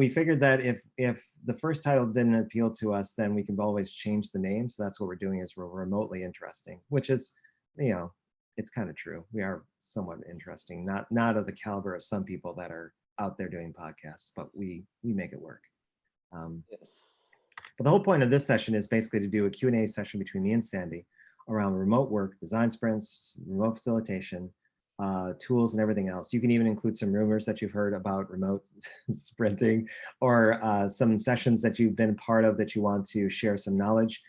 we figured that if the first title didn't appeal to us, then we can always change the name. So that's what we're doing, is we're remotely interesting, which is, you know, it's kind of true. We are somewhat interesting, not of the caliber of some people that are out there doing podcasts, but we make it work. Yes. But the whole point of this session is basically to do a Q&A session between me and Sandy around remote work, design sprints, remote facilitation, tools, and everything else. You can even include some rumors that you've heard about remote sprinting, or some sessions that you've been part of that you want to share some knowledge.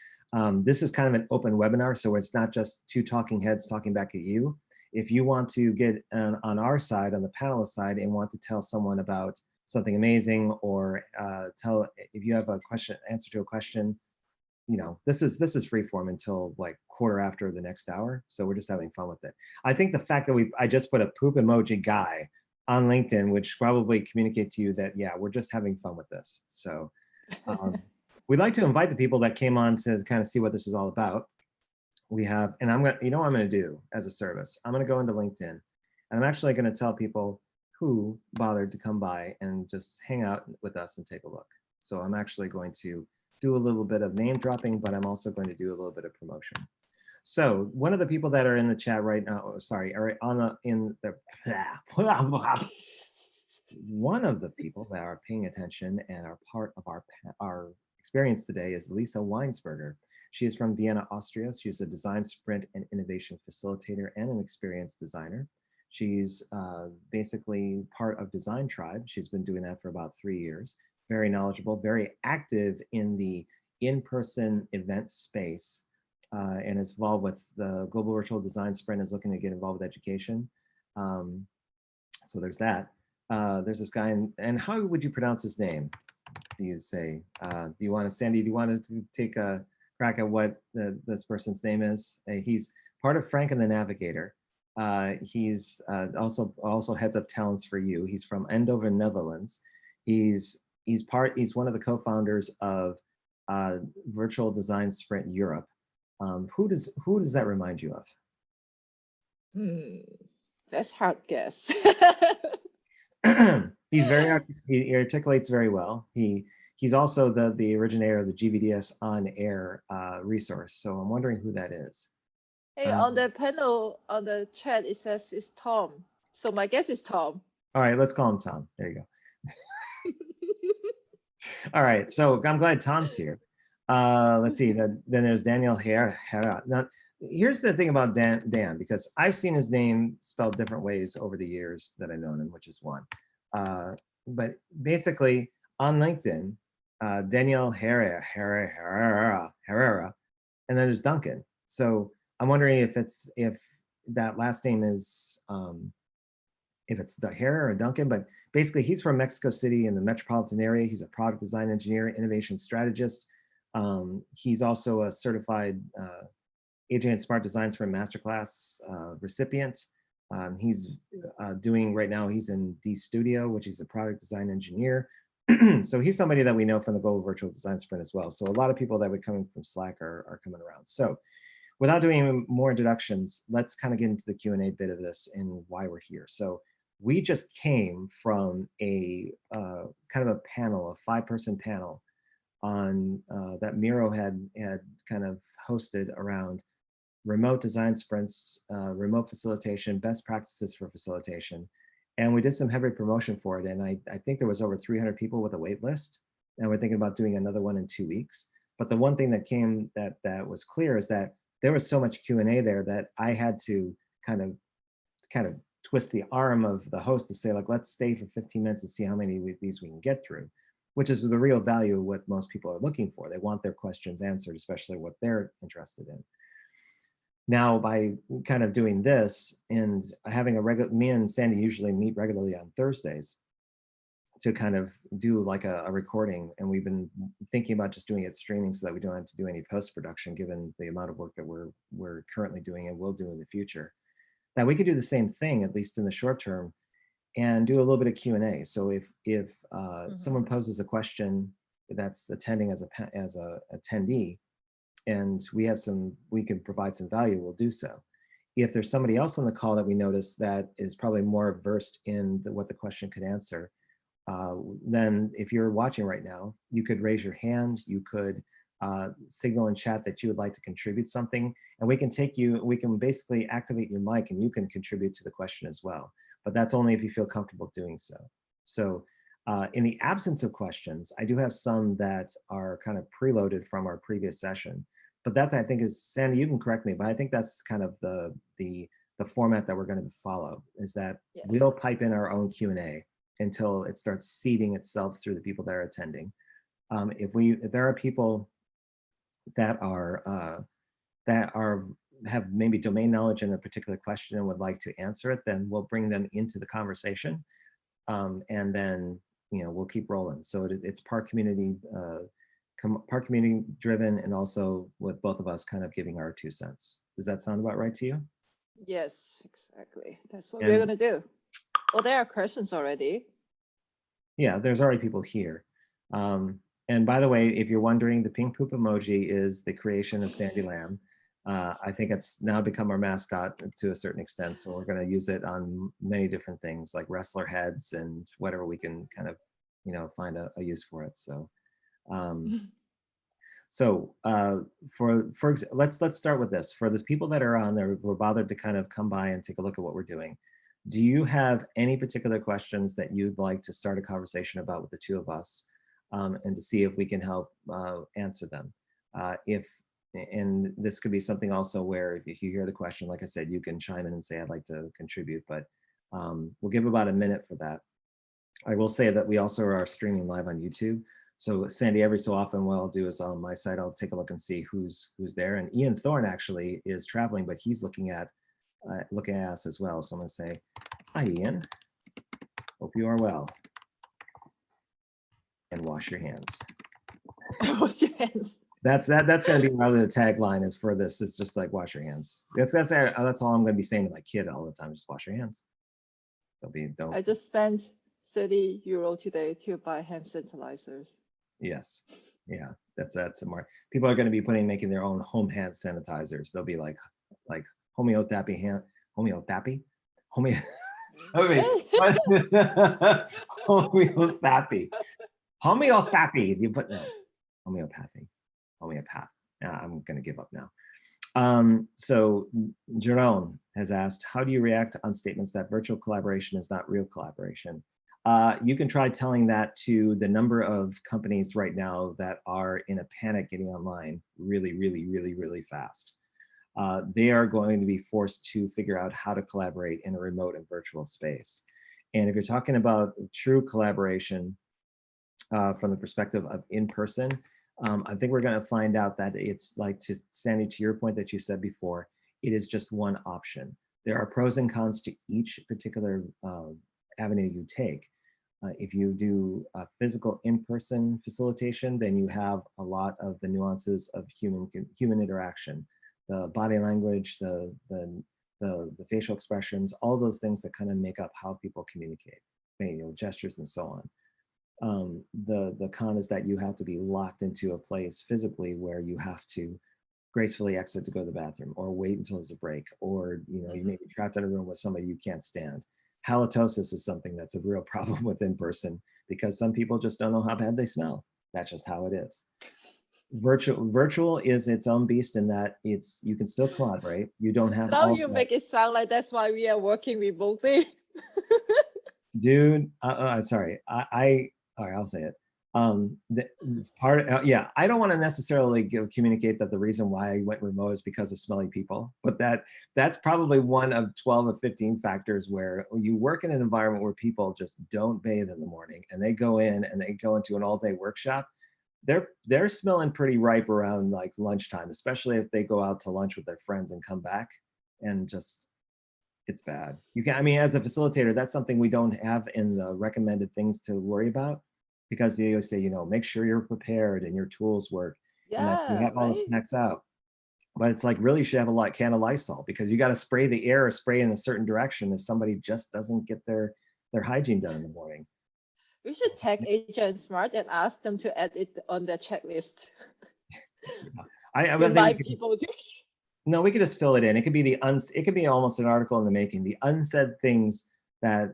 This is kind of an open webinar, so it's not just two talking heads talking back at you. If you want to get on our side, on the panelist side, and want to tell someone about something amazing, or if you have a question, answer to a question, you know, this is free form until like quarter after the next hour. So we're just having fun with it. I think the fact that I just put a poop emoji guy on LinkedIn, which probably communicate to you that, yeah, we're just having fun with this. So we'd like to invite the people that came on to kind of see what this is all about. We have, and I'm gonna, you know what I'm gonna do as a service? I'm gonna go into LinkedIn, and I'm actually gonna tell people who bothered to come by and just hang out with us and take a look. So I'm actually going to do a little bit of name dropping, but I'm also going to do a little bit of promotion. So one of the people that are in the chat right now, sorry, are on the, in the, one of the people that are paying attention and are part of our experience today is Lisa Weinberger. She is from Vienna, Austria. She's a design sprint and innovation facilitator and an experienced designer. She's basically part of Design Tribe. She's been doing that for about 3 years. Very knowledgeable, very active in the in-person event space, and is involved with the Global Virtual Design Sprint, is looking to get involved with education. So there's that. There's this guy, and how would you pronounce his name? Do you say, do you want to, Sandy, do you want to take a crack at what this person's name is? He's part of Frank and the Navigator. He's also heads up talents for you. He's from Eindhoven, Netherlands. He's one of the co-founders of Virtual Design Sprint Europe. Who does that remind you of? That's hard guess. He articulates very well. He's also the originator of the GVDS on air resource. So I'm wondering who that is. Hey, on the panel, on the chat, it says it's Tom. So my guess is Tom. All right, let's call him Tom. There you go. All right, so I'm glad Tom's here. Let's see, then there's Daniel Herrera. Now, here's the thing about Dan, because I've seen his name spelled different ways over the years that I've known him, which is one. But basically, on LinkedIn, Daniel Herrera, and then there's Duncan. So I'm wondering if that last name is, if it's the Herrera or Duncan, but basically he's from Mexico City in the metropolitan area. He's a product design engineer, innovation strategist. He's also a certified Agent Smart Design Sprint Masterclass recipient. He's doing right now, he's in D Studio, which is a product design engineer. So he's somebody that we know from the Global Virtual Design Sprint as well. So a lot of people that were coming from Slack are coming around. So without doing more introductions, let's kind of get into the Q&A bit of this and why we're here. So we just came from a kind of a panel, a 5-person panel on that Miro had kind of hosted around remote design sprints, remote facilitation, best practices for facilitation. And we did some heavy promotion for it. And I think there was over 300 people with a wait list. And we're thinking about doing another one in 2 weeks. But the one thing that came that was clear is that there was so much Q&A there that I had to kind of twist the arm of the host to say, like, let's stay for 15 minutes and see how many of these we can get through, which is the real value of what most people are looking for. They want their questions answered, especially what they're interested in. Now, by kind of doing this and having me and Sandy usually meet regularly on Thursdays to kind of do like a recording. And we've been thinking about just doing it streaming so that we don't have to do any post-production, given the amount of work that we're currently doing and will do in the future, that we could do the same thing, at least in the short term, and do a little bit of Q&A. So if someone poses a question that's attending as a attendee, and we can provide some value, we'll do so. If there's somebody else on the call that we notice that is probably more versed in what the question could answer, then if you're watching right now, you could raise your hand, you could signal in chat that you would like to contribute something, and we can basically activate your mic and you can contribute to the question as well. But that's only if you feel comfortable doing so. So in the absence of questions, I do have some that are kind of preloaded from our previous session. But that's, I think, is, Sandy, you can correct me, but I think that's kind of the format that we're going to follow, is that Yes. we'll pipe in our own Q&A until it starts seeding itself through the people that are attending. If there are people that have maybe domain knowledge in a particular question and would like to answer it, then we'll bring them into the conversation, and then we'll keep rolling. So it's part community driven, and also with both of us kind of giving our 2 cents. Does that sound about right to you? Yes, exactly. That's what we're going to do. Well, there are questions already. Yeah, there's already people here. And by the way, if you're wondering, the pink poop emoji is the creation of Sandy Lamb. I think it's now become our mascot to a certain extent. So we're going to use it on many different things, like wrestler heads and whatever we can kind of, find a use for it. So, let's start with this. For the people that are on there, were bothered to kind of come by and take a look at what we're doing. Do you have any particular questions that you'd like to start a conversation about with the 2 of us, and to see if we can help answer them? And this could be something also where if you hear the question, like I said, you can chime in and say, I'd like to contribute, but we'll give about a minute for that. I will say that we also are streaming live on YouTube. So Sandy, every so often what I'll do is on my site, I'll take a look and see who's there. And Ian Thorne actually is traveling, but he's looking at us as well. So I'm gonna say, hi Ian, hope you are well. And wash your hands. Wash your hands. That's gonna be rather the tagline is for this. It's just like wash your hands. That's all I'm gonna be saying to my kid all the time. Just wash your hands. Don't. I just spent €30 today to buy hand sanitizers. Yes, yeah, that's smart. People are going to be making their own home hand sanitizers. They'll be like homeopathy. Homeopathy. You put no homeopathy. Homeopath. I'm going to give up now. So Jerome has asked, how do you react on statements that virtual collaboration is not real collaboration? You can try telling that to the number of companies right now that are in a panic getting online really, really, really, really fast. They are going to be forced to figure out how to collaborate in a remote and virtual space. And if you're talking about true collaboration from the perspective of in-person, I think we're going to find out that it's like, Sandy, to your point that you said before, it is just one option. There are pros and cons to each particular avenue you take. If you do a physical in-person facilitation, then you have a lot of the nuances of human interaction, the body language, the facial expressions, all those things that kind of make up how people communicate, gestures and so on. The con is that you have to be locked into a place physically where you have to gracefully exit to go to the bathroom, or wait until there's a break, or you may be trapped in a room with somebody you can't stand. Halitosis is something that's a real problem with in-person, because some people just don't know how bad they smell. That's just how it is. Virtual is its own beast in that you can still collaborate. You don't have now you make it sound like that's why we are working remotely. Dude, sorry. All right, I'll say it. Yeah, I don't want to necessarily communicate that the reason why I went remote is because of smelly people, but that's probably one of 12 or 15 factors where you work in an environment where people just don't bathe in the morning, and they go in and they go into an all-day workshop. They're smelling pretty ripe around like lunchtime, especially if they go out to lunch with their friends and come back, and just it's bad. As a facilitator, that's something we don't have in the recommended things to worry about, because they always say, make sure you're prepared and your tools work, and that you have all the snacks out. But it's like, really, you should have a can of Lysol, because you got to spray the air or spray in a certain direction if somebody just doesn't get their hygiene done in the morning. We should tag Agent Smart and ask them to add it on their checklist. Invite people to. No, we could just fill it in. It could be it could be almost an article in the making. The unsaid things that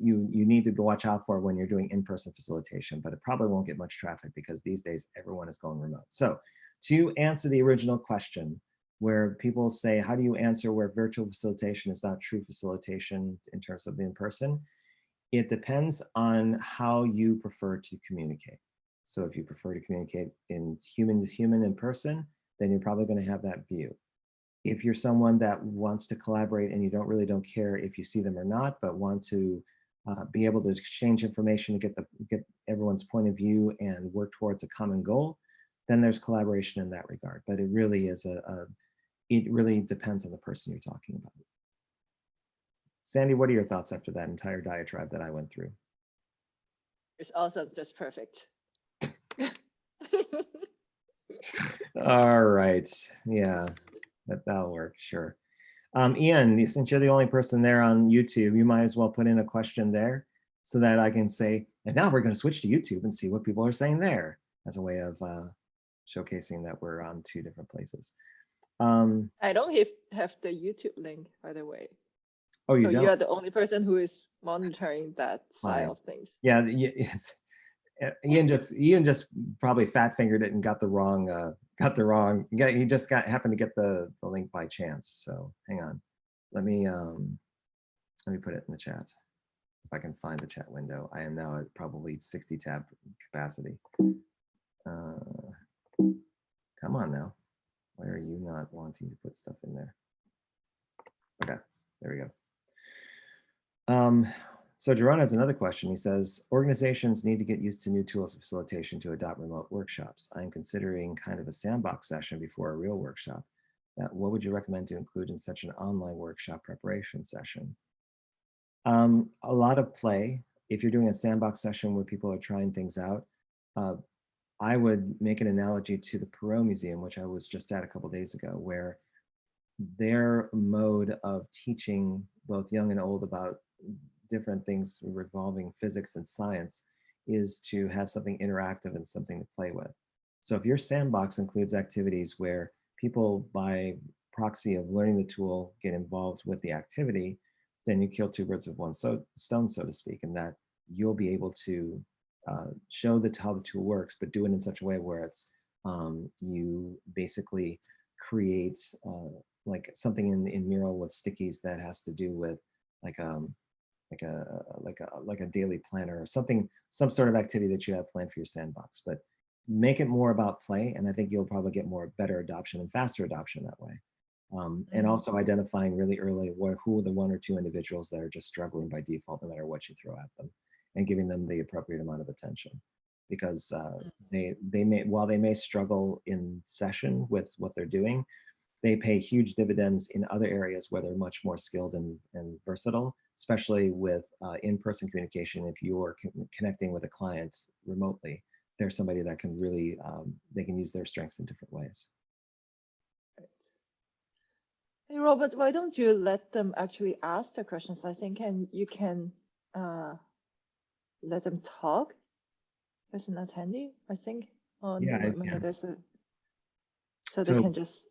you need to watch out for when you're doing in-person facilitation, but it probably won't get much traffic because these days everyone is going remote. So to answer the original question, where people say, how do you answer where virtual facilitation is not true facilitation in terms of in-person? It depends on how you prefer to communicate. So if you prefer to communicate in human to human in person, then you're probably going to have that view. If you're someone that wants to collaborate and you don't care if you see them or not, but want to be able to exchange information to get everyone's point of view and work towards a common goal, then there's collaboration in that regard. But it really is it really depends on the person you're talking about. Sandy, what are your thoughts after that entire diatribe that I went through? It's awesome, just perfect. All right, yeah, that'll work, sure. Ian, since you're the only person there on YouTube, you might as well put in a question there so that I can say, and now we're going to switch to YouTube and see what people are saying there as a way of showcasing that we're on two different places. I don't have the YouTube link, by the way. Oh, you so don't? you're the only person who is monitoring that side Fine. of things. Yeah, Ian just probably fat fingered it and got the wrong he just happened to get the link by chance. So hang on, let me put it in the chat if I can find the chat window. I am now at probably 60 tab capacity. Come on now, why are you not wanting to put stuff in there? Okay, there we go. So Jerome has another question. He says, organizations need to get used to new tools of facilitation to adopt remote workshops. I'm considering kind of a sandbox session before a real workshop. What would you recommend to include in such an online workshop preparation session? A lot of play. If you're doing a sandbox session where people are trying things out, I would make an analogy to the Perot Museum, which I was just at a couple days ago, where their mode of teaching both young and old about different things revolving physics and science is to have something interactive and something to play with. So if your sandbox includes activities where people by proxy of learning the tool get involved with the activity, then you kill two birds with one stone, so to speak, in that you'll be able to show how the tool works, but do it in such a way where it's you basically create like something in Mural with stickies that has to do with like a daily planner or something, some sort of activity that you have planned for your sandbox, but make it more about play. And I think you'll probably get better adoption and faster adoption that way. And also identifying really early who are the one or two individuals that are just struggling by default, no matter what you throw at them, and giving them the appropriate amount of attention. Because while they may struggle in session with what they're doing, they pay huge dividends in other areas where they're much more skilled and versatile, especially with in-person communication. If you're connecting with a client remotely, there's somebody that can really, they can use their strengths in different ways. Hey, Robert, why don't you let them actually ask the questions? I think you can let them talk as an attendee, I think. Yeah, there's so So they can just.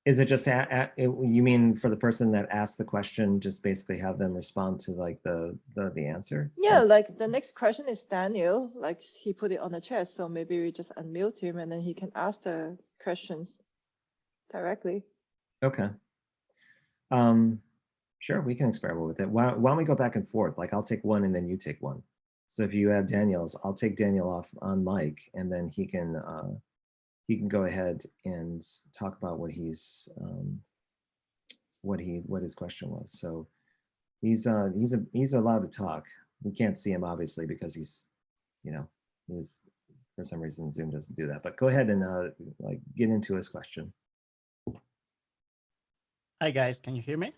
is it just you mean for the person that asked the question, just basically have them respond to like the answer? Yeah, like the next question is Daniel, like he put it on the chat, so maybe we just unmute him and then he can ask the questions directly. Okay. Sure, we can experiment with it. Why don't we go back and forth? Like I'll take one and then you take one. So if you have Daniel's, I'll take Daniel off on mic and then he can go ahead and talk about what he's what his question was. So he's allowed to talk. We can't see him obviously because he's for some reason Zoom doesn't do that. But go ahead and like get into his question. Hi guys, can you hear me?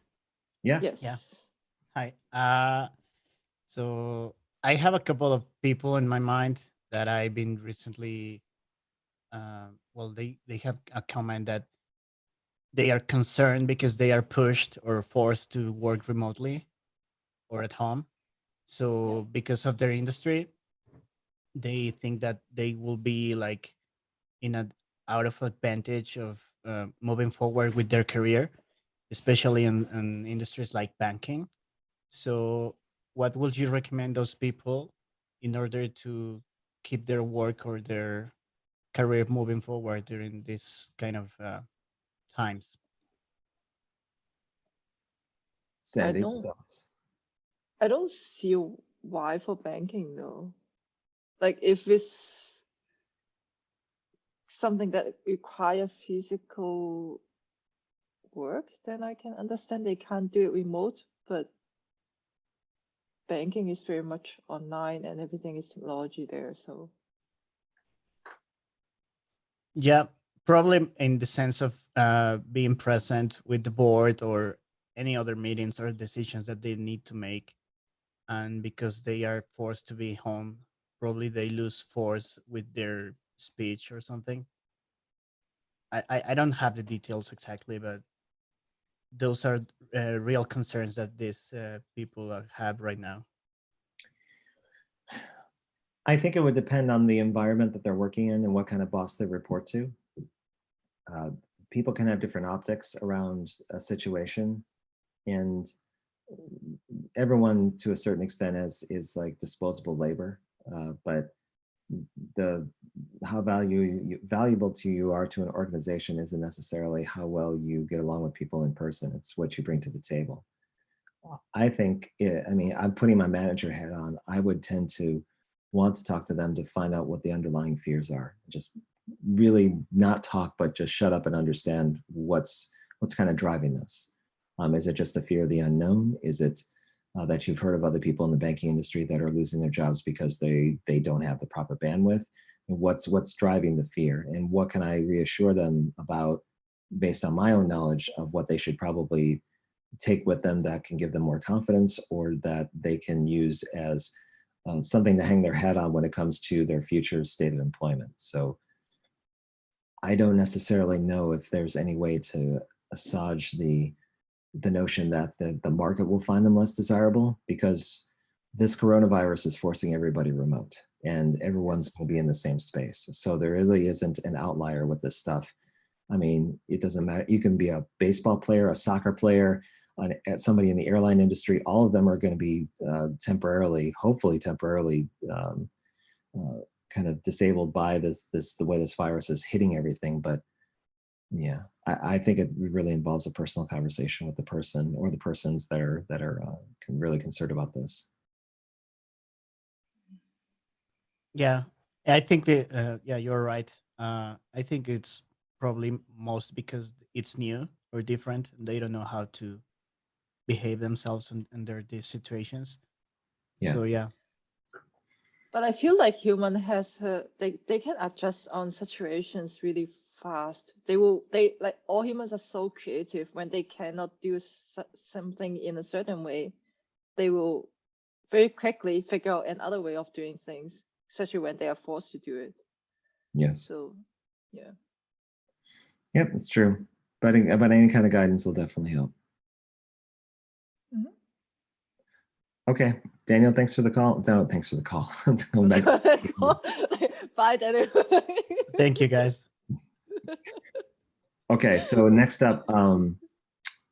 Yeah. Yes. Yeah. Hi. So I have a couple of people in my mind that I've been recently. Well, they have a comment that they are concerned because they are pushed or forced to work remotely or at home. So because of their industry, they think that they will be like in an out of advantage of moving forward with their career, especially in industries like banking. So what would you recommend those people in order to keep their work or their career moving forward during this kind of times? I Sandy, don't thoughts? I don't see why for banking though. Like if it's something that requires physical work, then I can understand they can't do it remote, but banking is very much online and everything is technology there. So Yeah, probably in the sense of being present with the board or any other meetings or decisions that they need to make. And because they are forced to be home, probably they lose force with their speech or something. I don't have the details exactly, but those are real concerns that these people have right now. I think it would depend on the environment that they're working in and what kind of boss they report to. Uh, People can have different optics around a situation, and everyone to a certain extent is like disposable labor. But the how valuable to you are to an organization isn't necessarily how well you get along with people in person. It's what you bring to the table. I think, I mean, I'm putting my manager hat on. I would tend to want to talk to them to find out what the underlying fears are. Just really not talk, but just shut up and understand what's kind of driving this. Is it just a fear of the unknown? Is it that you've heard of other people in the banking industry that are losing their jobs because they don't have the proper bandwidth? And what's driving the fear? And what can I reassure them about based on my own knowledge of what they should probably take with them that can give them more confidence or that they can use as something to hang their hat on when it comes to their future state of employment. So I don't necessarily know if there's any way to assuage the notion that the market will find them less desirable, because this coronavirus is forcing everybody remote and everyone's going to be in the same space. So there really isn't an outlier with this stuff. I mean, it doesn't matter. You can be a baseball player, a soccer player, somebody in the airline industry. All of them are going to be temporarily, hopefully temporarily, kind of disabled by the way this virus is hitting everything. But yeah, I think it really involves a personal conversation with the person or the persons that are really concerned about this. Yeah, I think that yeah, you're right. I think it's probably most because it's new or different. They don't know how to behave themselves under these situations. Yeah. So yeah, but I feel like human has they can adjust on situations really fast. They like all humans are so creative when they cannot do something in a certain way. They will very quickly figure out another way of doing things, especially when they are forced to do it. Yes. So yeah. Yep, it's true. But any kind of guidance will definitely help. Mhm. Okay, Daniel, thanks for the call. No, thanks for the call. Going back to- Bye, Daniel. thank you guys. Okay, so next up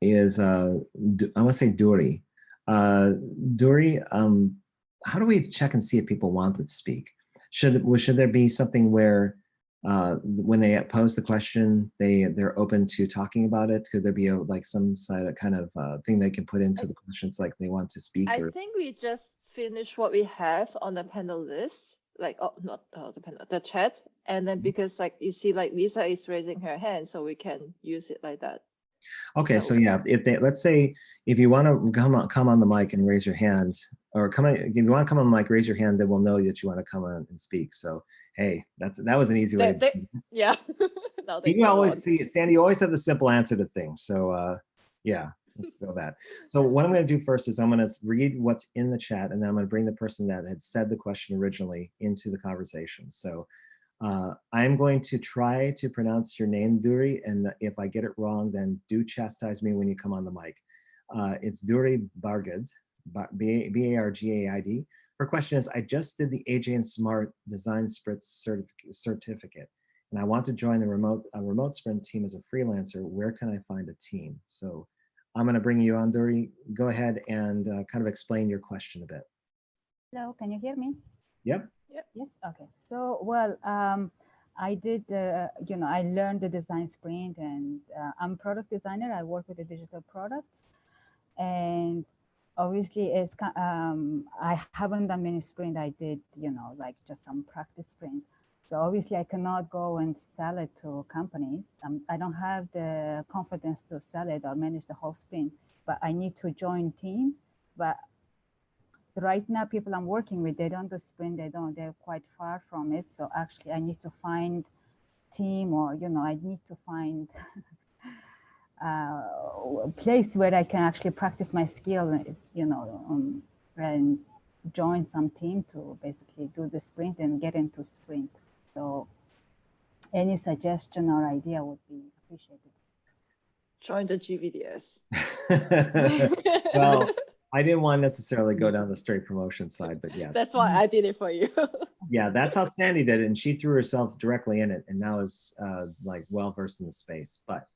is I want to say Duri. Duri, how do we check and see if people want to speak? Should there be something where when they pose the question, they're open to talking about it? Could there be like some side of kind of thing they can put into the questions, like they want to speak? I Or think we just finished what we have on the panel list, like oh, not the panel, the chat, and then because like you see, like Lisa is raising her hand, so we can use it like that. okay, so So yeah, if they, let's say if you want to come on the mic and raise your hand, or if you want to come on the mic, raise your hand, then we'll know that you want to come on and speak. So hey, that was an easy way to. yeah. Now they You know always on. see, Sandy, you always have the simple answer to things. So yeah, let's go that. So what I'm going to do first is I'm going to read what's in the chat, and then I'm going to bring the person that had said the question originally into the conversation. So I'm going to try to pronounce your name, Duri, and if I get it wrong, then do chastise me when you come on the mic. It's Duri Bargad, B-A-R-G-A-I-D. Her question is, I just did the AJ and Smart Design Sprint certificate, and I want to join the remote sprint team as a freelancer. Where can I find a team? So I'm going to bring you on, Dory. Go ahead and kind of explain your question a bit. Hello, can you hear me? Yep. Yes, okay. So, well, I did, I learned the design sprint, and I'm a product designer. I work with the digital products, and obviously I haven't done many sprint. I did, like just some practice sprint. So obviously I cannot go and sell it to companies. I don't have the confidence to sell it or manage the whole sprint, but I need to join team. But right now, people I'm working with, they don't do sprint, they're quite far from it. So actually I need to find team, or, I need to find a place where I can actually practice my skill, and join some team to basically do the sprint and get into sprint. So any suggestion or idea would be appreciated. Join the GVDS. Well, I didn't want to necessarily go down the straight promotion side, but yes. That's why I did it for you. Yeah, that's how Sandy did it, and she threw herself directly in it, and now is like well versed in the space. But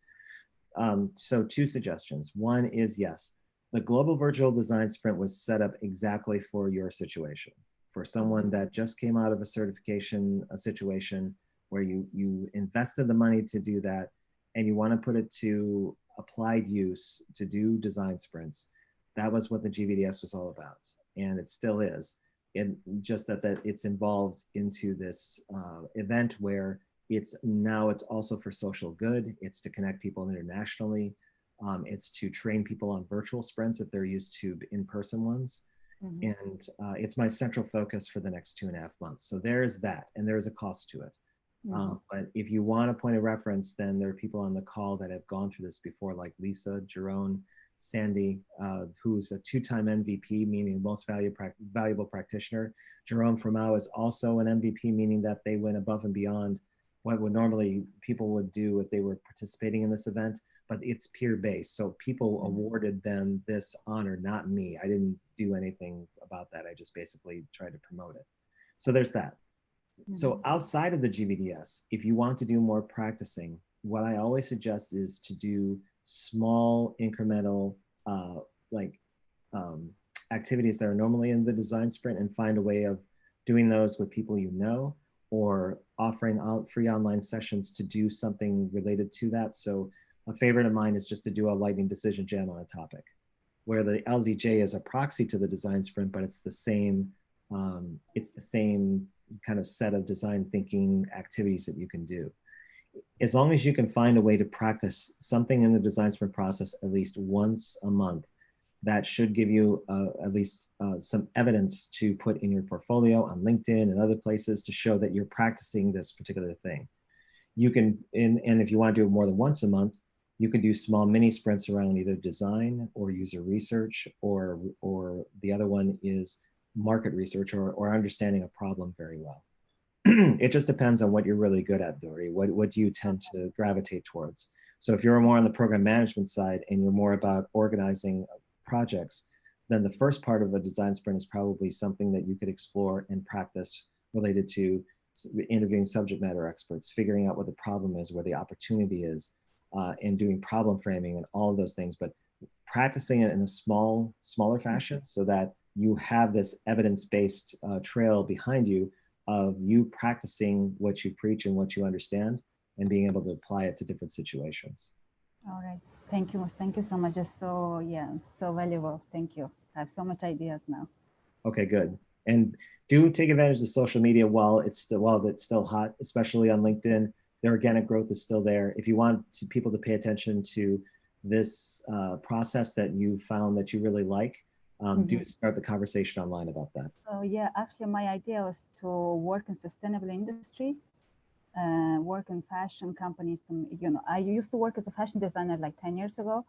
so 2 suggestions. One is, yes, the Global Virtual Design Sprint was set up exactly for your situation, for someone that just came out of a certification, a situation where you invested the money to do that, and you want to put it to applied use to do design sprints. That was what the GVDS was all about, and it still is. And just that it's involved into this event where it's also for social good. It's to connect people internationally. It's to train people on virtual sprints if they're used to in-person ones. Mm-hmm. And it's my central focus for the next 2.5 months. So there's that, and there's a cost to it. Mm-hmm. But if you want a point of reference, then there are people on the call that have gone through this before, like Lisa, Jerome, Sandy, who's a 2-time MVP, meaning most valuable practitioner. Jerome Framau is also an MVP, meaning that they went above and beyond what would normally people would do if they were participating in this event, but it's peer-based. So people awarded them this honor, not me. I didn't do anything about that. I just basically tried to promote it. So there's that. So outside of the GVDS, if you want to do more practicing, what I always suggest is to do small incremental activities that are normally in the design sprint, and find a way of doing those with people you know, or offering out free online sessions to do something related to that. So a favorite of mine is just to do a lightning decision jam on a topic, where the LDJ is a proxy to the design sprint, but it's the same kind of set of design thinking activities that you can do. As long as you can find a way to practice something in the design sprint process at least once a month, that should give you at least some evidence to put in your portfolio on LinkedIn and other places to show that you're practicing this particular thing. You can, and if you want to do it more than once a month, you can do small mini sprints around either design or user research, or the other one is market research, or understanding a problem very well. It just depends on what you're really good at, Dory. What do you tend to gravitate towards? So if you're more on the program management side and you're more about organizing projects, then the first part of a design sprint is probably something that you could explore and practice related to interviewing subject matter experts, figuring out what the problem is, where the opportunity is, and doing problem framing and all of those things, but practicing it in a smaller fashion so that you have this evidence-based trail behind you of you practicing what you preach and what you understand, and being able to apply it to different situations. All right. Thank you. Thank you so much. Just so valuable. Thank you. I have so much ideas now. Okay, good. And do take advantage of social media while it's still hot, especially on LinkedIn. The organic growth is still there. If you want people to pay attention to this process that you found that you really like, do start the conversation online about that. So yeah, actually my idea was to work in sustainable industry, work in fashion companies. I used to work as a fashion designer like 10 years ago.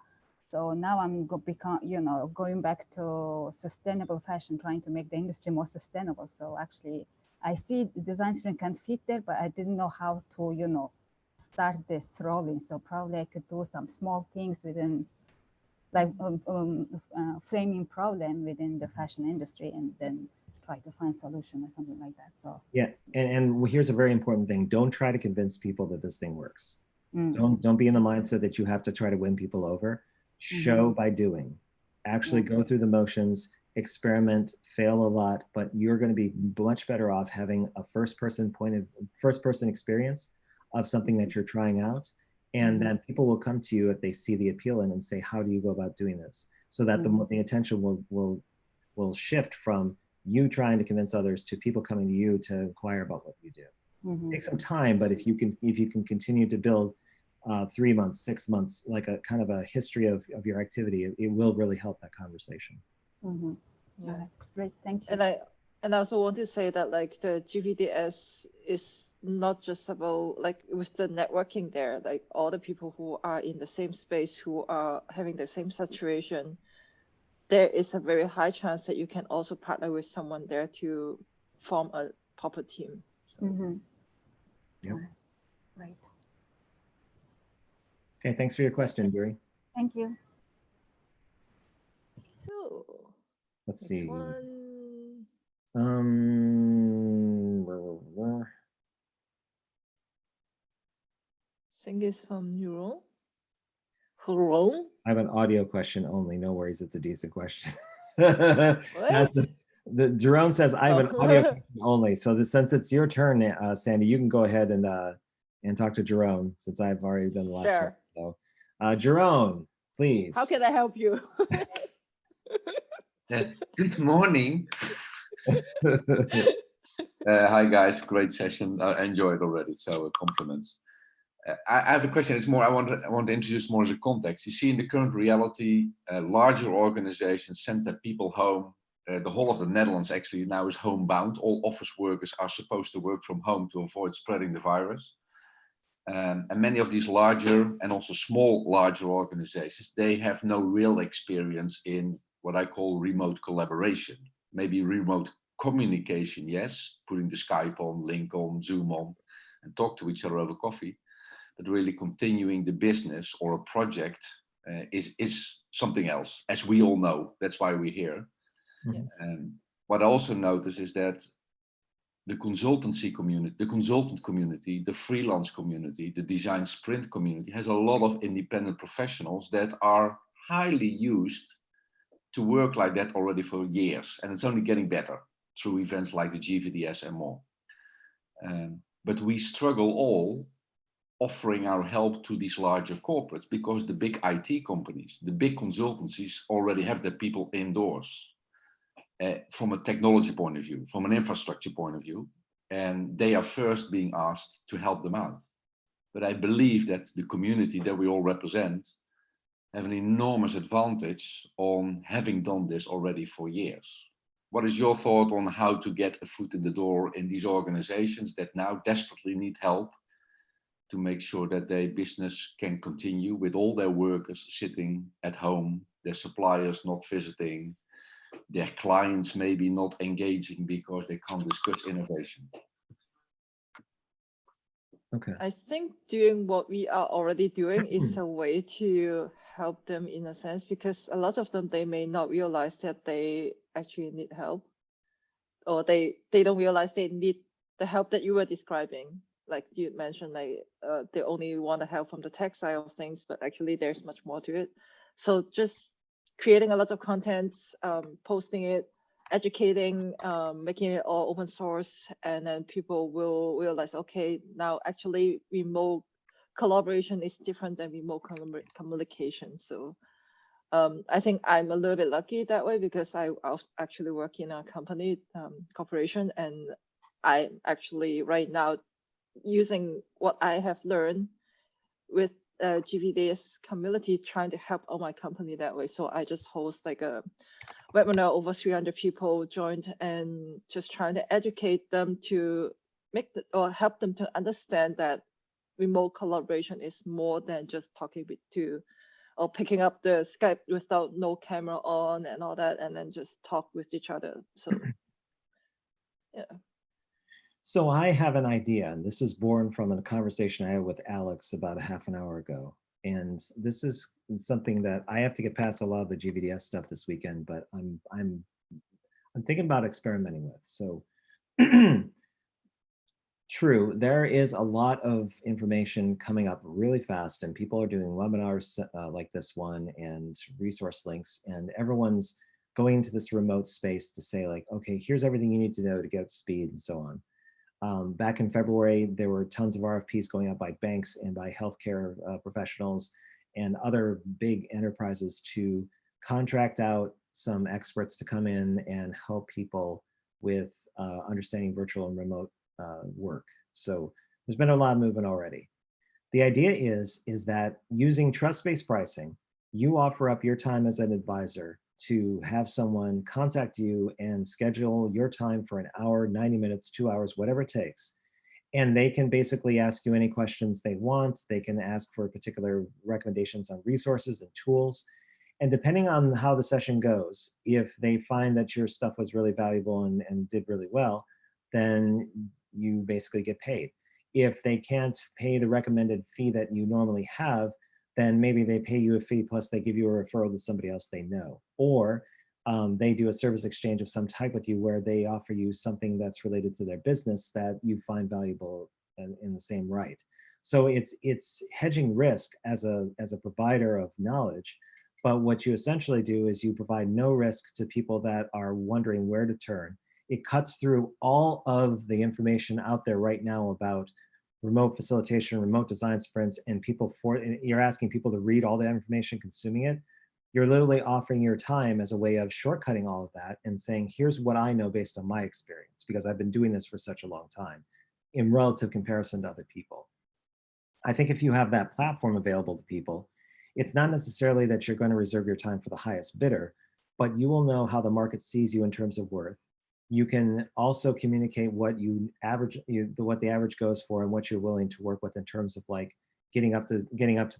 So now I'm going back to sustainable fashion, trying to make the industry more sustainable. So actually I see design sprint can fit there, but I didn't know how to, start this rolling. So probably I could do some small things within, like framing problem within the fashion industry, and then try to find solution or something like that. So yeah, and here's a very important thing: don't try to convince people that this thing works. Don't be in the mindset that you have to try to win people over. Show by doing. Actually go through the motions, experiment, fail a lot, but you're going to be much better off having a first person experience of something that you're trying out. And then people will come to you if they see the appeal in and say, how do you go about doing this? So that the attention will shift from you trying to convince others to people coming to you to inquire about what you do. Take some time, but if you can continue to build 3 months, 6 months, like a kind of a history of your activity, it will really help that conversation. Yeah. Great, thank you. And I also want to say that like the GVDS is not just about like with the networking there, like all the people who are in the same space who are having the same situation, there is a very high chance that you can also partner with someone there to form a proper team. So. Yep. Right. Okay, thanks for your question, Guri. Thank you. So, Let's next see. one. I think it's from Neuron. Huron? I have an audio question only. No worries, it's a decent question. What? Jerome says I have an audio question only. So since it's your turn, Sandy, you can go ahead and talk to Jerome since I've already done the last one. So, Jerome, please. How can I help you? Good morning. Hi guys, great session. I enjoyed already, so compliments. I have a question. It's more I want to introduce more as a context. You see, in the current reality, larger organizations send their people home. The whole of the Netherlands actually now is homebound. All office workers are supposed to work from home to avoid spreading the virus. And many of these larger and also larger organizations, they have no real experience in what I call remote collaboration. Maybe remote communication, yes, putting the Skype on, link on, Zoom on, and talk to each other over coffee. But really continuing the business or a project is something else, as we all know. That's why we're here. Yes. And what I also notice is that the consultancy community, the consultant community, the freelance community, the design sprint community has a lot of independent professionals that are highly used to work like that already for years. And it's only getting better through events like the GVDS and more. But we struggle all offering our help to these larger corporates because the big IT companies, the big consultancies already have their people indoors from a technology point of view, from an infrastructure point of view, and they are first being asked to help them out. But I believe that the community that we all represent have an enormous advantage on having done this already for years. What is your thought on how to get a foot in the door in these organizations that now desperately need help to make sure that their business can continue with all their workers sitting at home, their suppliers not visiting, their clients maybe not engaging because they can't discuss innovation? Okay. I think doing what we are already doing is a way to help them in a sense, because a lot of them, they may not realize that they actually need help, or they don't realize they need the help that you were describing. Like you mentioned, like they only want to help from the tech side of things, but actually there's much more to it. So just creating a lot of content, posting it, educating, making it all open source, and then people will realize, okay, now actually remote collaboration is different than remote communication. So I think I'm a little bit lucky that way, because I actually work in a company, corporation, and I'm actually right now using what I have learned with GVDS community, trying to help all my company that way. So I just host like a webinar, over 300 people joined, and just trying to educate them to or help them to understand that remote collaboration is more than just talking or picking up the Skype without no camera on and all that, and then just talk with each other. So yeah. So I have an idea, and this is born from a conversation I had with Alex about a half an hour ago. And this is something that I have to get past a lot of the GVDS stuff this weekend, but I'm thinking about experimenting with. So True, there is a lot of information coming up really fast, and people are doing webinars like this one and resource links, and everyone's going into this remote space to say like, okay, here's everything you need to know to get up to speed and so on. Back in February, there were tons of RFPs going out by banks and by healthcare professionals and other big enterprises to contract out some experts to come in and help people with understanding virtual and remote work. So there's been a lot of movement already. The idea is that using trust-based pricing, you offer up your time as an advisor to have someone contact you and schedule your time for an hour, 90 minutes, 2 hours, whatever it takes. And they can basically ask you any questions they want. They can ask for particular recommendations on resources and tools. And depending on how the session goes, if they find that your stuff was really valuable and did really well, then you basically get paid. If they can't pay the recommended fee that you normally have, then maybe they pay you a fee plus they give you a referral to somebody else they know. Or they do a service exchange of some type with you where they offer you something that's related to their business that you find valuable in the same right. So it's hedging risk as a provider of knowledge. But what you essentially do is you provide no risk to people that are wondering where to turn. It cuts through all of the information out there right now about remote facilitation, remote design sprints, and you're asking people to read all that information, consuming it. You're literally offering your time as a way of shortcutting all of that and saying, here's what I know based on my experience, because I've been doing this for such a long time in relative comparison to other people. I think if you have that platform available to people, it's not necessarily that you're going to reserve your time for the highest bidder, but you will know how the market sees you in terms of worth. You can also communicate what what the average goes for and what you're willing to work with in terms of like getting up to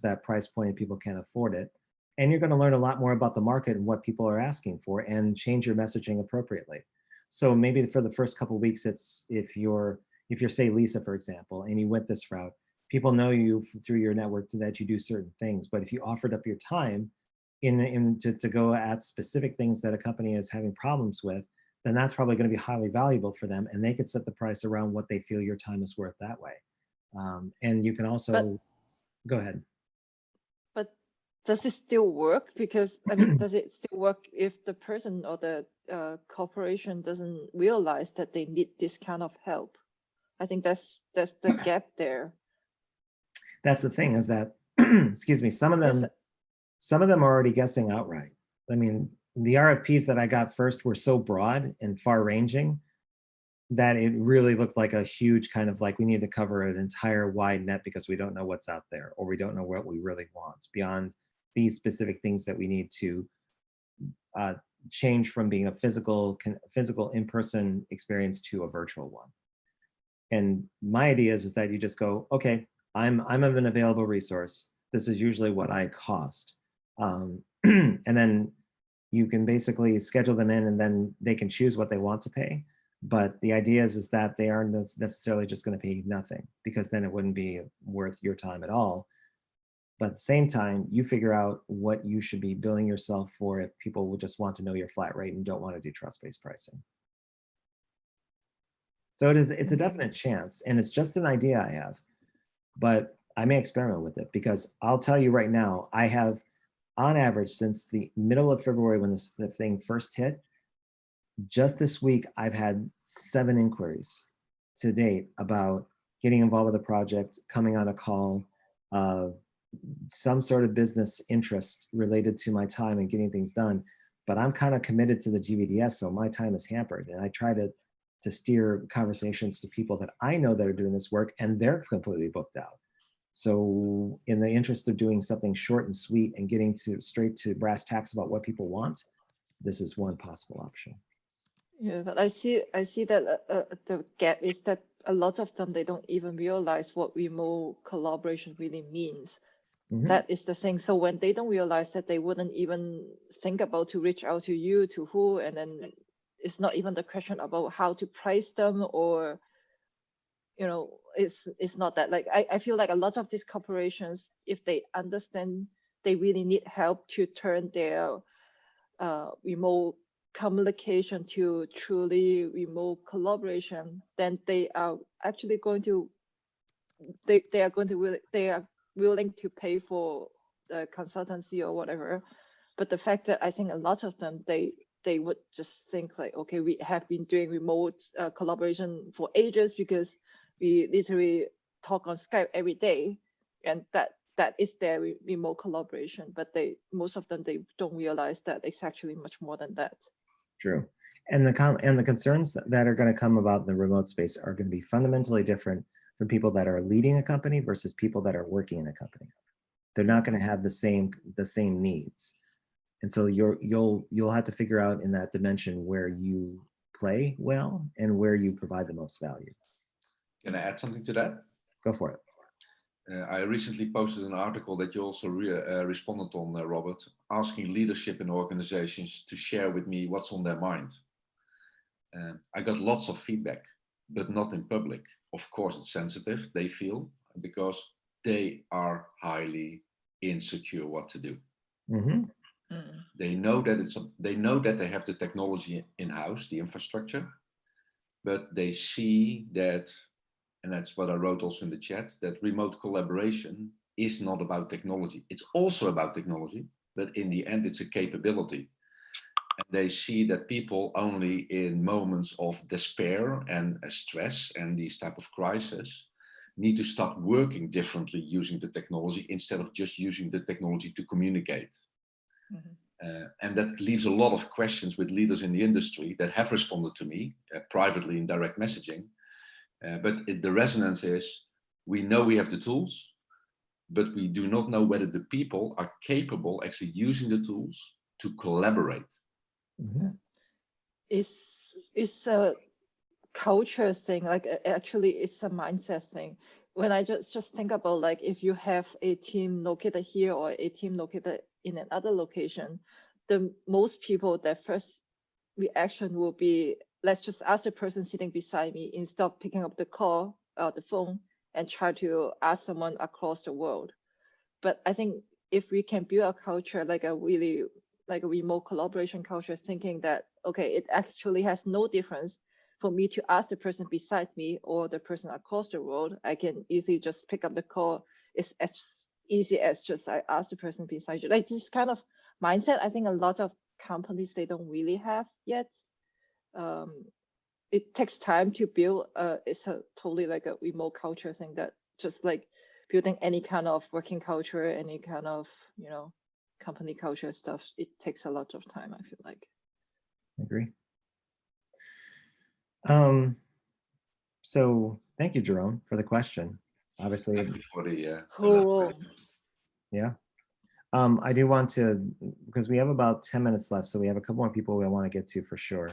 that price point and people can't afford it. And you're going to learn a lot more about the market and what people are asking for and change your messaging appropriately. So maybe for the first couple of weeks, it's if you're say Lisa, for example, and you went this route, people know you through your network that you do certain things. But if you offered up your time to go at specific things that a company is having problems with, then that's probably going to be highly valuable for them, and they could set the price around what they feel your time is worth that way. And you can also, go ahead. But does it still work? Because I mean, does it still work if the person or the corporation doesn't realize that they need this kind of help? I think that's the gap there. That's the thing, is that excuse me, some of them are already guessing outright. I mean, the RFPs that I got first were so broad and far ranging that it really looked like a huge kind of like, we need to cover an entire wide net because we don't know what's out there, or we don't know what we really want beyond these specific things that we need to change from being a physical in-person experience to a virtual one. And my idea is that you just go, okay, I'm an available resource. This is usually what I cost. And then you can basically schedule them in and then they can choose what they want to pay. But the idea is that they aren't necessarily just going to pay nothing, because then it wouldn't be worth your time at all. But at the same time, you figure out what you should be billing yourself for if people will just want to know your flat rate and don't want to do trust-based pricing. So it's a definite chance, and it's just an idea I have, but I may experiment with it, because I'll tell you right now, I have, on average, since the middle of February when the thing first hit, just this week, I've had 7 inquiries to date about getting involved with a project, coming on a call, some sort of business interest related to my time and getting things done. But I'm kind of committed to the GVDS, so my time is hampered. And I try to steer conversations to people that I know that are doing this work, and they're completely booked out. So in the interest of doing something short and sweet and getting straight to brass tacks about what people want, this is one possible option. Yeah, but I see that the gap is that a lot of them, they don't even realize what remote collaboration really means. Mm-hmm. That is the thing. So when they don't realize that, they wouldn't even think about to reach out to you, to who, and then it's not even the question about how to price them, or, you know, it's not that. Like, I feel like a lot of these corporations, if they understand they really need help to turn their remote communication to truly remote collaboration, then they are actually going to they are willing to pay for the consultancy or whatever. But the fact that I think a lot of them, they would just think like, okay, we have been doing remote collaboration for ages because we literally talk on Skype every day, and that is their remote collaboration. But most of them, they don't realize that it's actually much more than that. True. And the concerns that are going to come about in the remote space are going to be fundamentally different from people that are leading a company versus people that are working in a company. They're not going to have the same needs. And so you'll have to figure out in that dimension where you play well and where you provide the most value. Can I add something to that? Go for it. I recently posted an article that you also responded on, Robert, asking leadership in organizations to share with me what's on their mind. I got lots of feedback, but not in public. Of course, it's sensitive, they feel, because they are highly insecure what to do. Mm-hmm. They know that they have the technology in-house, the infrastructure, but they see that, and that's what I wrote also in the chat, that remote collaboration is not about technology. It's also about technology, but in the end, it's a capability. And they see that people only in moments of despair and stress and these type of crises need to start working differently using the technology instead of just using the technology to communicate. And that leaves a lot of questions with leaders in the industry that have responded to me privately in direct messaging. But the resonance is, we know we have the tools, but we do not know whether the people are capable actually using the tools to collaborate. Mm-hmm. It's a culture thing. Like actually, it's a mindset thing. When I just think about like if you have a team located here or a team located in another location, the most people, their first reaction will be, let's just ask the person sitting beside me instead of picking up the call, the phone, and try to ask someone across the world. But I think if we can build a culture like a remote collaboration culture, thinking that, okay, it actually has no difference for me to ask the person beside me or the person across the world. I can easily just pick up the call. It's as easy as just I ask the person beside you. Like this kind of mindset, I think a lot of companies, they don't really have yet. It takes time to build. It's a totally like a remote culture thing, that just like building any kind of working culture, any kind of, company culture stuff, it takes a lot of time, I feel like. I agree. So thank you, Jerome, for the question. Obviously, Thank you for the Cool. yeah. I do want to, because we have about 10 minutes left, so we have a couple more people we want to get to for sure.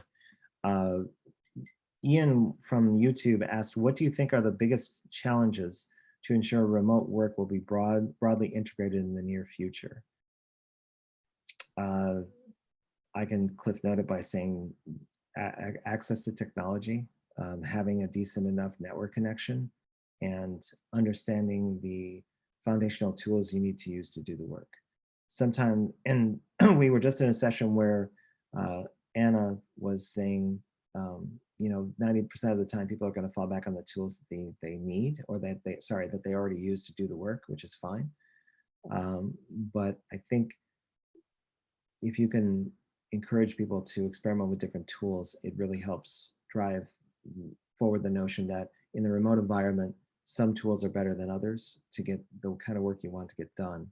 Ian from YouTube asked, what do you think are the biggest challenges to ensure remote work will be broadly integrated in the near future? I can cliff note it by saying access to technology, having a decent enough network connection, and understanding the foundational tools you need to use to do the work. Sometime, and we were just in a session where Anna was saying, 90% of the time people are going to fall back on the tools that they need, or that they already use to do the work, which is fine. But I think if you can encourage people to experiment with different tools, it really helps drive forward the notion that in the remote environment, some tools are better than others to get the kind of work you want to get done.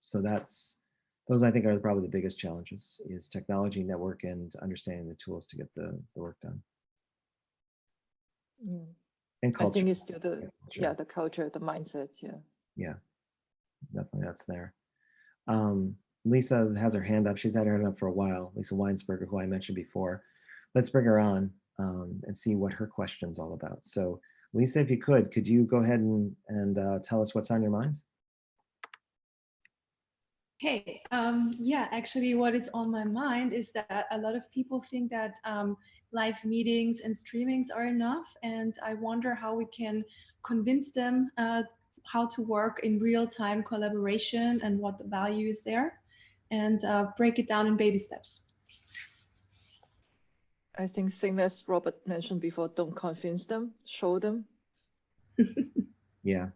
So those I think are probably the biggest challenges, is technology, network, and understanding the tools to get the work done. And culture. I think it's still the culture, the mindset, Yeah, definitely that's there. Lisa has her hand up. She's had her hand up for a while. Lisa Weinberger, who I mentioned before. Let's bring her on and see what her question's all about. So Lisa, if you could you go ahead and tell us what's on your mind? Hey, yeah, actually what is on my mind is that a lot of people think that live meetings and streamings are enough. And I wonder how we can convince them how to work in real-time collaboration and what the value is there, and break it down in baby steps. I think same as Robert mentioned before, don't convince them, show them. Yeah.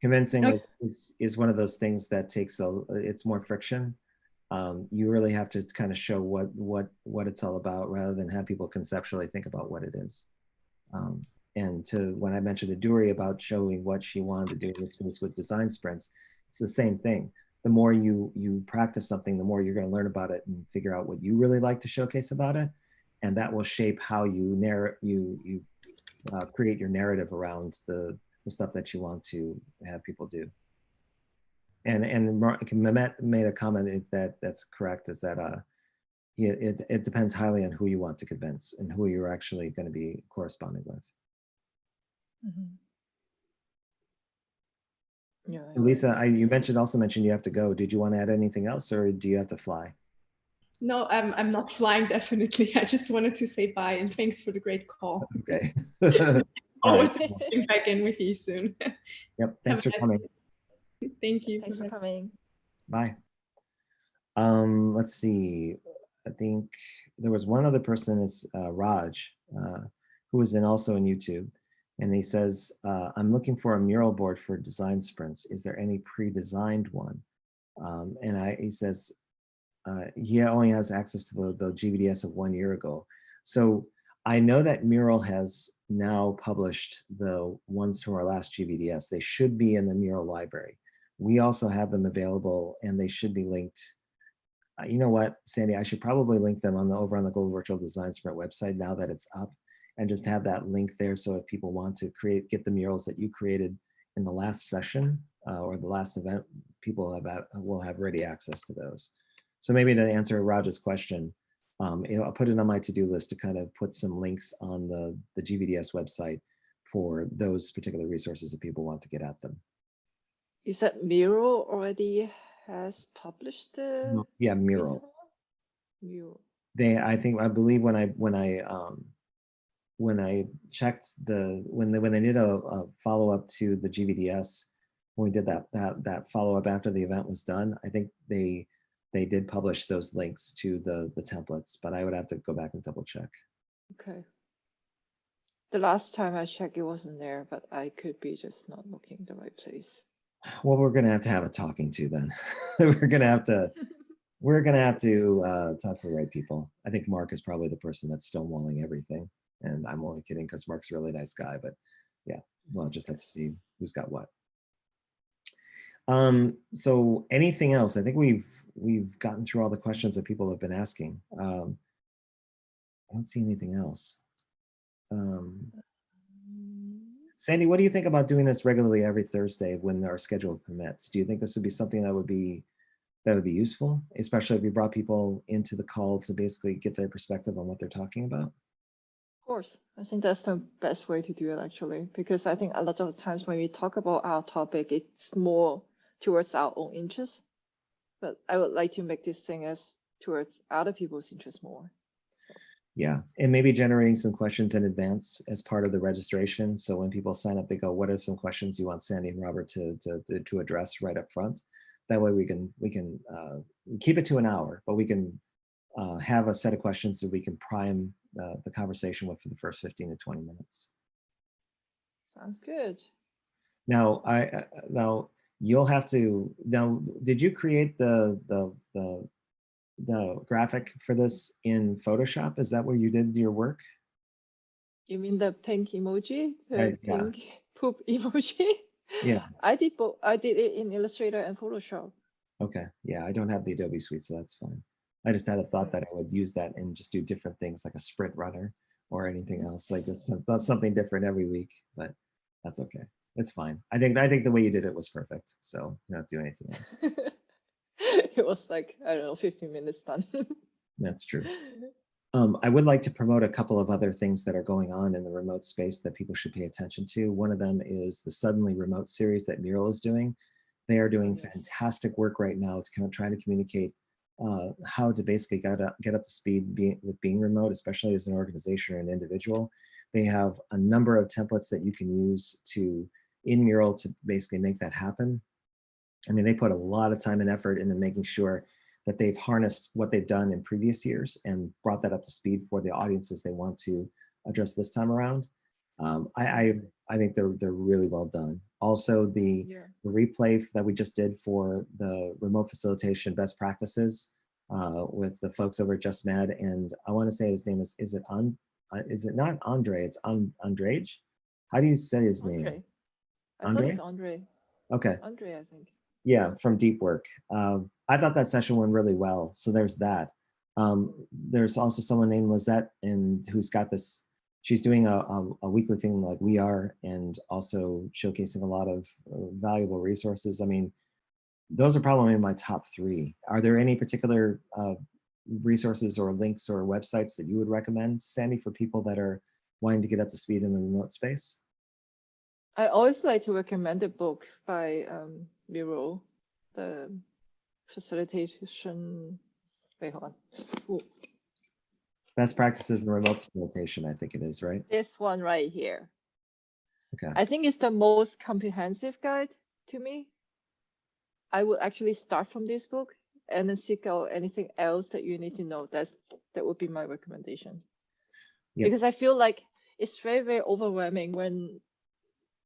Convincing Okay. is one of those things that takes it's more friction. You really have to kind of show what it's all about rather than have people conceptually think about what it is. And when I mentioned to Duri about showing what she wanted to do in this space with design sprints, it's the same thing. The more you practice something, the more you're going to learn about it and figure out what you really like to showcase about it, and that will shape how you create your narrative around the stuff that you want to have people do. And Mehmet made a comment that's correct, is that it depends highly on who you want to convince and who you're actually going to be corresponding with. Yeah. So Lisa, you also mentioned you have to go. Did you want to add anything else, or do you have to fly? No, I'm not flying, definitely. I just wanted to say bye and thanks for the great call. Okay. I'll Right. check back in with you soon. Yep. Thanks for coming. Thank you. Thanks for coming. Bye. Let's see. I think there was one other person, is Raj, who was also in YouTube. And he says, I'm looking for a mural board for design sprints. Is there any pre-designed one? He says, he only has access to the GVDS of 1 year ago. So I know that Mural has now published the ones from our last GVDS. They should be in the Mural library. We also have them available, and they should be linked. You know what, Sandy, I should probably link them over on the Global Virtual Design Sprint website now that it's up, and just have that link there. So if people want to get the murals that you created in the last session or the last event, people will have ready access to those. So maybe to answer Raj's question, I'll put it on my to-do list to kind of put some links on the GVDS website for those particular resources if people want to get at them. You said Miro already has published the Yeah, Mural. Miro. I believe when I checked when they did a follow-up to the GVDS, when we did that follow-up after the event was done, I think they did publish those links to the templates, but I would have to go back and double check. Okay. The last time I checked, it wasn't there, but I could be just not looking the right place. Well, we're gonna have a talking to then. we're gonna have to talk to the right people. I think Mark is probably the person that's stonewalling everything, and I'm only kidding because Mark's a really nice guy. But yeah, we'll just have to see who's got what. So anything else? I think we've gotten through all the questions that people have been asking. I don't see anything else. Sandy, what do you think about doing this regularly every Thursday when our schedule permits? Do you think this would be something that would be useful, especially if we brought people into the call to basically get their perspective on what they're talking about? Of course, I think that's the best way to do it actually, because I think a lot of times when we talk about our topic, it's more towards our own interests. But I would like to make this thing as towards other people's interests more. Yeah, and maybe generating some questions in advance as part of the registration. So when people sign up, they go, "What are some questions you want Sandy and Robert to address right up front?" That way we can keep it to an hour, but we can have a set of questions that we can prime the conversation with for the first 15 to 20 minutes. Sounds good. Now, you'll have to. Now, did you create the graphic for this in Photoshop? Is that where you did your work? You mean the pink emoji, the Yeah. pink poop emoji? Yeah. I did both. I did it in Illustrator and Photoshop. Okay. Yeah, I don't have the Adobe Suite, so that's fine. I just had a thought that I would use that and just do different things like a sprint runner or anything else. I just thought something different every week, but that's okay. It's fine. I think the way you did it was perfect. So you don't have to do anything else. It was like, I don't know, 15 minutes done. That's true. I would like to promote a couple of other things that are going on in the remote space that people should pay attention to. One of them is the Suddenly Remote series that Mural is doing. They are doing fantastic work right now to kind of try to communicate how to basically get up to speed with being remote, especially as an organization or an individual. They have a number of templates that you can use in Mural to basically make that happen. I mean, they put a lot of time and effort into making sure that they've harnessed what they've done in previous years and brought that up to speed for the audiences they want to address this time around. I think they're really well done. Also, the replay that we just did for the remote facilitation best practices with the folks over at Just Med, and I want to say his name is it not Andre? It's Andrej. How do you say his name? I thought it's Andre. Okay. Andre, I think. Yeah, from Deep Work. I thought that session went really well. So there's that. There's also someone named Lizette, and who's got this. She's doing a weekly thing like we are, and also showcasing a lot of valuable resources. I mean, those are probably in my top 3. Are there any particular resources or links or websites that you would recommend, Sandy, for people that are wanting to get up to speed in the remote space? I always like to recommend a book by Miro, the facilitation. Wait, hold on. Ooh. Best practices in remote facilitation, I think it is, right? This one right here. Okay. I think it's the most comprehensive guide to me. I would actually start from this book and then seek out anything else that you need to know. That would be my recommendation. Yep. Because I feel like it's very, very overwhelming when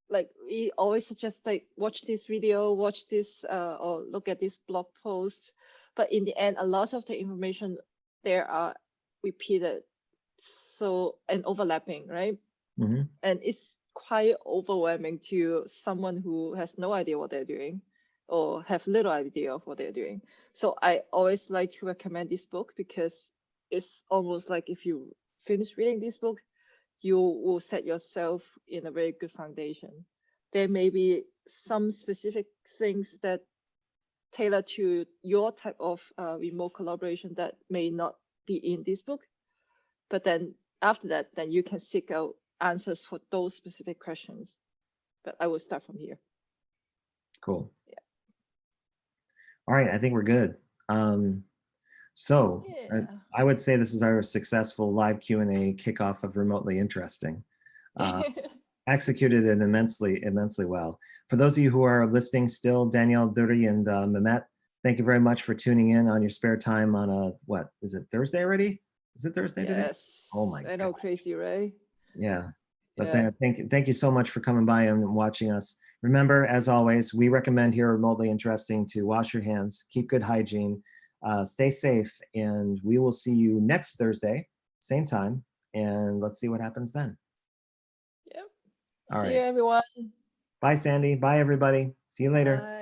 like we always suggest like watch this video, watch this or look at this blog post. But in the end, a lot of the information there are repeated and overlapping, right? Mm-hmm. And it's quite overwhelming to someone who has no idea what they're doing or have little idea of what they're doing. So I always like to recommend this book because it's almost like if you finish reading this book, you will set yourself in a very good foundation. There may be some specific things that tailor to your type of remote collaboration that may not be in this book. But then after that, then you can seek out answers for those specific questions. But I will start from here. Cool. Yeah. All right, I think we're good. So yeah. I would say this is our successful live Q&A kickoff of Remotely Interesting. Executed it immensely well. For those of you who are listening still, Danielle, Duri, and Mehmet, thank you very much for tuning in on your spare time on a, what, is it Thursday already? Is it Thursday today? Yes. Oh my God. I know, crazy, right? Yeah. But thank you so much for coming by and watching us. Remember, as always, we recommend here Remotely Interesting to wash your hands, keep good hygiene, stay safe, and we will see you next Thursday, same time, and let's see what happens then. Yep. All right. See you, everyone. Bye, Sandy. Bye, everybody. See you later. Bye.